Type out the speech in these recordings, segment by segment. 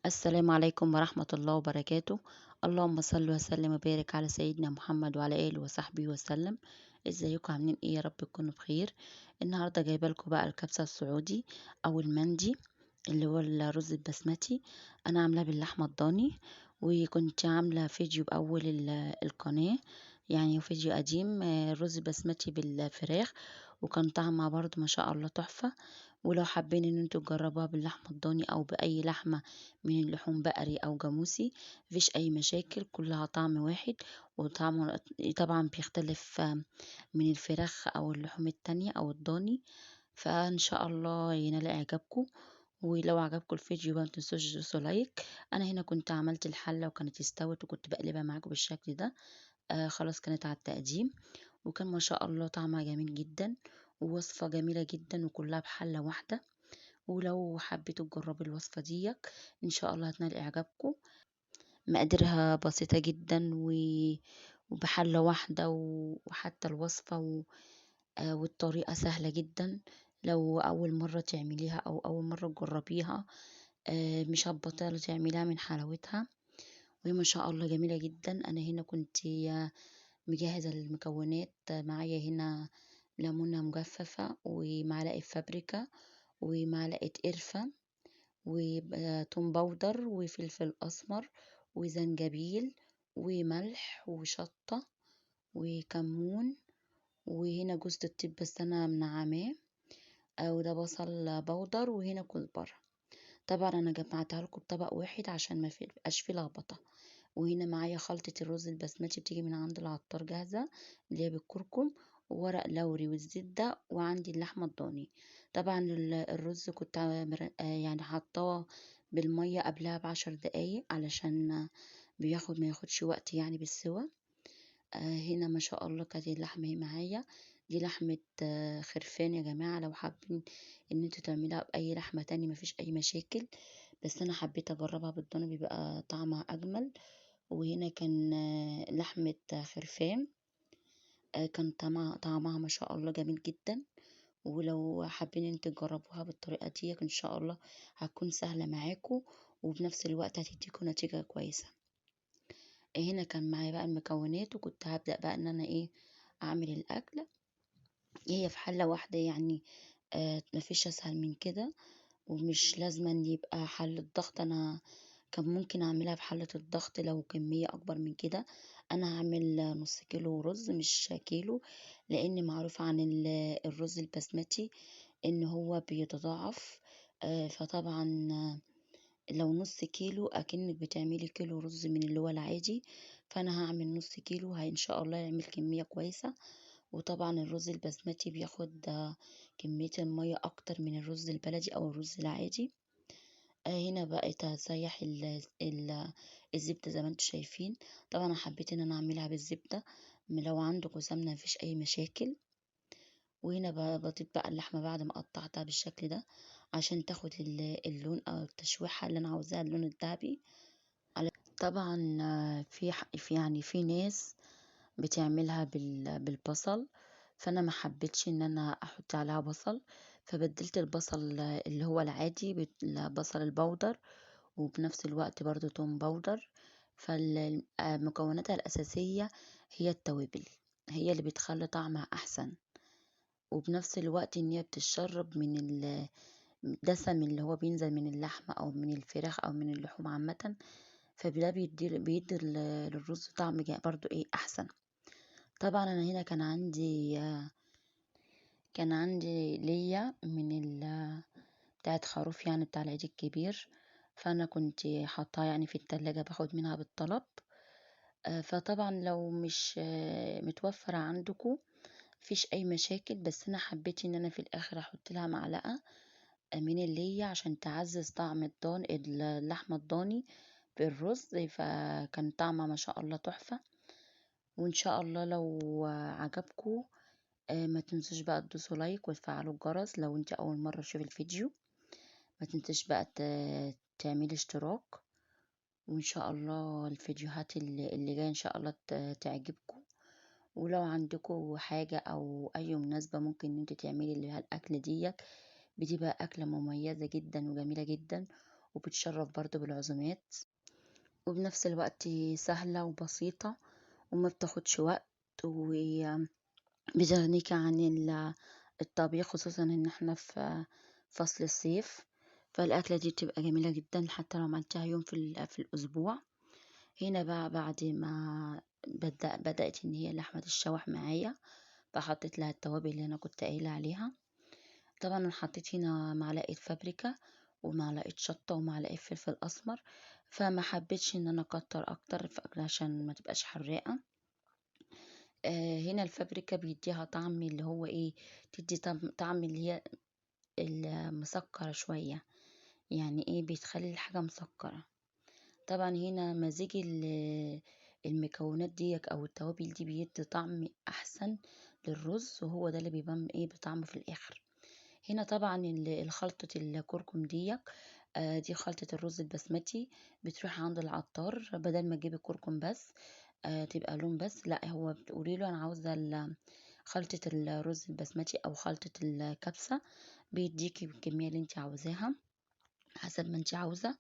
السلام عليكم ورحمة الله وبركاته. اللهم صل وسلم وبارك على سيدنا محمد وعلى آله وصحبه وسلم. ازيكم عاملين ايه؟ يا رب تكونوا بخير. النهارده جايبه لكم بقى الكبسة السعودي او المندي، اللي هو الرز البسمتي. انا عاملاه باللحمة الضاني، وكنت عاملة فيديو بأول القناة، يعني فيديو قديم، رز بسمتي بالفراخ، وكان طعمها برضو ما شاء الله تحفة. ولو حابين ان انتوا تجربوها باللحمة الضاني او بأي لحمة من اللحوم، بقري أو جاموسي، مفيش أي مشاكل، كلها طعم واحد. وطعمه طبعا بيختلف من الفراخ أو اللحوم التانية أو الضاني. فإن شاء الله ينال إعجابكم. ولو عجبكم الفيديو بقى متنسوش تدوسوا لايك. أنا هنا كنت عملت الحلة وكانت استوت وكنت بقلبها معاكم بالشكل ده. خلاص كانت على التقديم، وكان ما شاء الله طعمها جميل جدا، ووصفة جميلة جدا وكلها بحلة واحدة. ولو حبيتوا تجربوا الوصفة ديك إن شاء الله هتنال إعجابكم. مقاديرها بسيطة جدا وبحلة واحدة، وحتى الوصفة والطريقة سهلة جدا. لو أول مرة تعمليها أو أول مرة تجربيها، مش هتبطلي تعمليها من حلاوتها. وهي ما شاء الله جميلة جدا. أنا هنا كنت مجهزة المكونات معايا هنا: ليمونة مجففة، ومعلقة فابريكا، ومعلقة قرفة، وتوم باودر، وفلفل أسمر، وزنجبيل، وملح، وشطة، وكمون. وهنا جوز الطيب بس أنا منعماه، وده بصل بودر، وهنا كزبرة. طبعا أنا جمعتها لكم بطبق واحد عشان ما يبقاش فيه لخبطة. وهنا معايا خلطة الرز البسمتي بتيجي من عند العطار جاهزة، اللي هي بالكركم وورق لوري والزبدة، وعندي اللحمة الضاني. طبعا الرز كنت يعني حطاه بالمية قبلها ب10 دقايق علشان ما ياخدش وقت يعني بالسوا. هنا ما شاء الله كانت اللحمة اهي معايا. دي لحمة خرفان يا جماعة. لو حابين ان انتوا تعملوها بأي لحمة تانية مفيش أي مشاكل، بس أنا حبيت أجربها بالضاني بيبقى طعمها أجمل. وهنا كان لحمة خرفان. كان طعمها ما شاء الله جميل جدا. ولو حابين انتوا تجربوها بالطريقة دي ان شاء الله هتكون سهلة معاكم، وبنفس الوقت هتديكوا نتيجة كويسة. هنا كان معايا بقى المكونات، وكنت هبدأ بقى ان انا اعمل الاكل. هي في حلة واحدة يعني، مفيش اسهل من كده. ومش لازم أن يبقى حلة ضغط. انا كان ممكن اعملها في حلة الضغط لو كمية اكبر من كده. انا هعمل نص كيلو رز مش كيلو، لان معروف عن الرز البسمتي ان هو بيتضاعف. فطبعا لو نص كيلو اكنك بتعملي كيلو رز من اللي هو العادي. فانا هعمل نص كيلو، هاي ان شاء الله يعمل كمية كويسة. وطبعا الرز البسمتي بياخد كمية المية اكتر من الرز البلدي او الرز العادي. هنا بقيت هسيح الزبدة زي ما انتم شايفين. طبعا انا حبيت ان انا اعملها بالزبدة، لو عندكم سمنة مفيش اي مشاكل. وهنا بضيف بقى اللحمة بعد ما قطعتها بالشكل ده عشان تاخد اللون او التشويحة اللي انا عاوزاها، اللون الذهبي. طبعا في ناس بتعملها بالبصل، فانا ما حبيتش ان انا احط عليها بصل، فبدلت البصل اللي هو العادي بالبصل البودر، وبنفس الوقت برضو توم باودر. فمكوناتها الأساسية هي التوابل، هي اللي بتخلي طعمها أحسن. وبنفس الوقت إن هي بتشرب من الدسم اللي هو بينزل من اللحمة أو من الفراخ أو من اللحوم عامة. فده بيدي للرز طعم برضو أحسن. طبعا أنا هنا كان عندي ليا من بتاعت خروف، يعني بتاع العيد الكبير. فأنا كنت حاطاها يعني في التلاجة باخد منها بالطلب. فطبعا لو مش متوفرة عندكم مفيش أي مشاكل، بس أنا حبيت إن أنا في الآخر أحط لها معلقة من اللي هي عشان تعزز طعم اللحمة الضاني بالرز. فكان طعمها ما شاء الله تحفة. وإن شاء الله لو عجبكم ما تنسوش بقى تدوسوا لايك وتفعلوا الجرس لو انت أول مرة تشوف الفيديو. ما تنسوش بقى تعملي اشتراك. وإن شاء الله الفيديوهات اللي جاية إن شاء الله تعجبكم. ولو عندكم حاجة أو أي مناسبة ممكن إن انتوا تعملي اللي هي الأكل ديت، بتبقى أكلة مميزة جدا وجميلة جدا. وبتشرف برضو بالعزومات، وبنفس الوقت سهلة وبسيطة وما بتاخدش وقت، وبتغنيكي عن الطبيخ، خصوصا ان احنا في فصل الصيف. فالأكلة دي بتبقى جميلة جدا حتى لو عملتها يوم في الأسبوع. هنا بقى بعد ما بدأت إن هي اللحمة تتشوح معايا، فحطيت لها التوابل اللي أنا كنت قايلة عليها. طبعا أنا حطيت هنا معلقة بابريكا ومعلقة شطة ومعلقة فلفل أسمر، فما حبيتش إن أنا أكتر أكتر عشان ما تبقاش حراقة. هنا الفابريكا بيديها طعم اللي هو إيه، تدي طعم اللي هي المسكرة شوية، يعني إيه بتخلي الحاجة مسكرة. طبعا هنا مزيج المكونات دي او التوابل دي بيدي طعم احسن للرز، وهو ده اللي بيبان ايه بطعمه في الاخر. هنا طبعا الخلطة الكركم دي خلطة الرز البسمتي. بتروح عند العطار بدل ما تجيب الكركم بس تبقى لون بس، لا هو بتقولي له انا عاوزة خلطة الرز البسمتي او خلطة الكبسة، بيديكي الكمية اللي انت عاوزاها حسب ما انت عاوزة،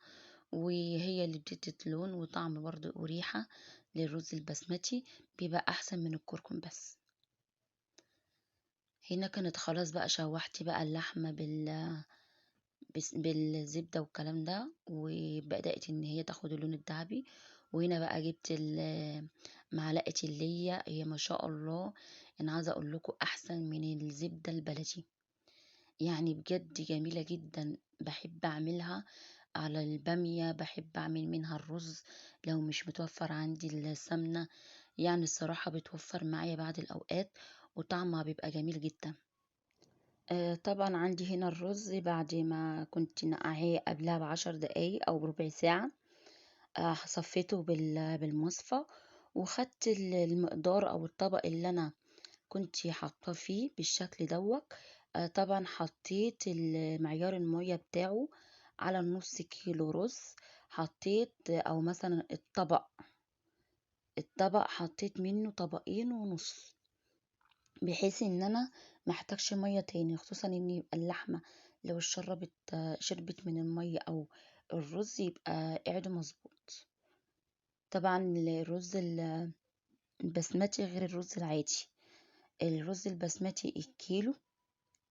وهي اللي بتدي لون وطعم برضو وريحة للرز البسمتي، بيبقى أحسن من الكركم بس. هنا كانت خلاص بقى شوحت بقى اللحمة بالزبدة والكلام ده، وبدأت إن هي تاخد اللون الذهبي. وهنا بقى جبت معلقة اللي هي ما شاء الله، أنا عايزة أقول لكم أحسن من الزبدة البلدي، يعني بجد جميلة جدا. بحب أعملها على البامية، بحب أعمل منها الرز لو مش متوفر عندي السمنة، يعني الصراحة بتوفر معايا بعض الأوقات وطعمها بيبقى جميل جدا. طبعا عندي هنا الرز بعد ما كنت نقعيه قبلها ب10 دقايق أو بربع ساعة. صفيته بالمصفى، وخدت المقدار أو الطبق اللي أنا كنت حاطاه فيه بالشكل دوت. طبعا حطيت معيار المية بتاعه على ال0.5 كيلو رز. حطيت او مثلا الطبق حطيت منه طبقين ونص، بحيث ان انا محتاجش مية تاني، خصوصا ان يبقى اللحمة لو شربت من المية او الرز يبقى قعده مظبوط. طبعا الرز البسمتي غير الرز العادي. الرز البسمتي الكيلو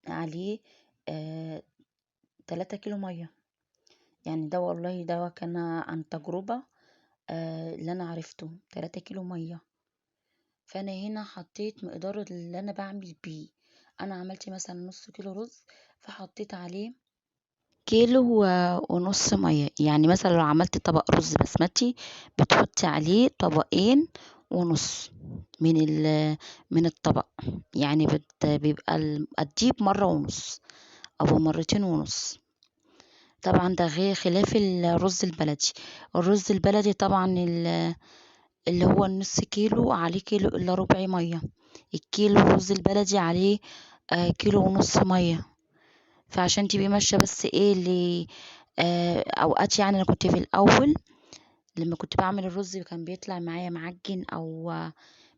عليه 3 كيلو مية، يعني ده والله ده كان عن تجربة. اللي أنا عرفته 3 كيلو مية. فأنا هنا حطيت مقدار اللي أنا بعمل بيه. أنا عملت مثلا 0.5 كيلو رز، فحطيت عليه كيلو ونص مية. يعني مثلا لو عملت طبق رز بسمتي بتحطي عليه طبقين ونص من الطبق، يعني بيبقى الديب مرة ونص أو مرتين ونص. طبعا ده غير خلاف الرز البلدي. الرز البلدي طبعا اللي هو ال0.5 كيلو عليه كيلو إلا ربع مية. الكيلو الرز البلدي عليه كيلو ونص مية. فعشان تبقي ماشية بس ايه اللي اوقات، يعني انا كنت في الاول لما كنت بعمل الرز كان بيطلع معايا معجن او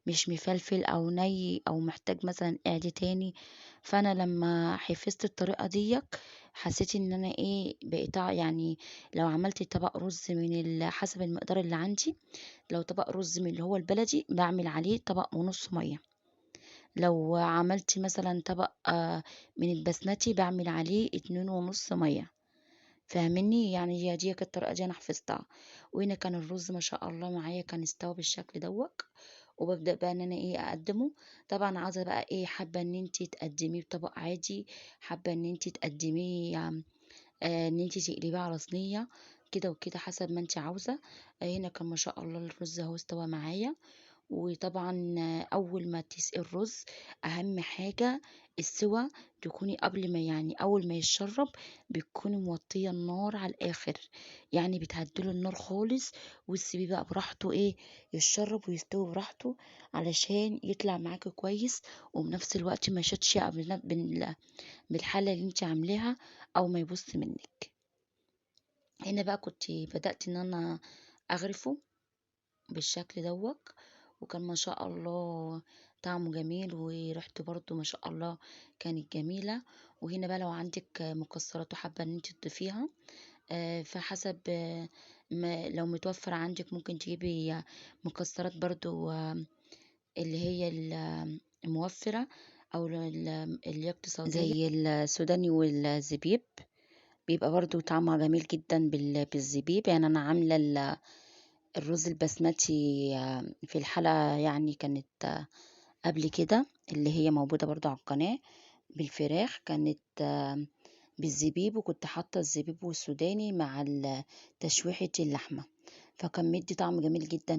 مش مفلفل او ني او محتاج مثلا اعدي تاني. فانا لما حفظت الطريقة دي حسيت ان انا ايه بقيت يعني لو عملت طبق رز حسب المقدار اللي عندي، لو طبق رز من اللي هو البلدي بعمل عليه طبق ونص مية. لو عملت مثلا طبق من البسمتي بعمل عليه 2.5 مية. فاهمني؟ يعني هي دي كانت الطريقة دي انا حفظتها. وهنا كان الرز ما شاء الله معايا كان استوى بالشكل دوت، وببدأ بقى ان انا ايه اقدمه. طبعا عايزة بقى ايه، حابة ان انتي تقدميه بطبق عادي، حابة ان انتي تقدميه ان انتي تقلبيه على صينية كده وكده حسب ما انتي عاوزة. هنا كان ما شاء الله الرز اهو استوى معايا. وطبعا اول ما تسقي الرز اهم حاجة السوى، تكوني قبل ما يعني اول ما يتشرب بتكوني موطية النار على الاخر، يعني بتهدله النار خالص وتسيبيه بقى براحته ايه يتشرب ويستوي براحته علشان يطلع معاكي كويس، وبنفس الوقت ما يشطش قبل بالحلة اللي انت عاملاها او ما يبص منك. هنا بقى كنت بدأت ان انا اغرفه بالشكل دوت، وكان ما شاء الله طعمه جميل وريحته برضو ما شاء الله كانت جميلة. وهنا بقى لو عندك مكسرات وحابة ان انت تضيفيها فحسب ما لو متوفّر عندِك ممكن تجيبي مكسّرات برضه اللي هي الموفّرة أو اللي هي اقتصادية زي السوداني والزبيب، بيبقى برضه طعمها جميل جدًا بالزبيب. يعني أنا عاملة الرز البسمتي في الحلقة يعني كانت قبل كده، اللي هي موجودة برضه على القناة بالفراخ، كانت بالزبيب، وكنت حاطة الزبيب والسوداني مع تشويحة اللحمة، فكان مدّي طعم جميل جدًا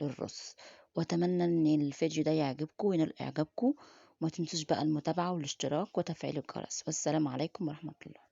للرز. وأتمنى إن الفيديو ده يعجبكم وينال إعجابكم، وما تنسوش بقى المتابعة والاشتراك وتفعيل الجرس، والسلام عليكم ورحمة الله.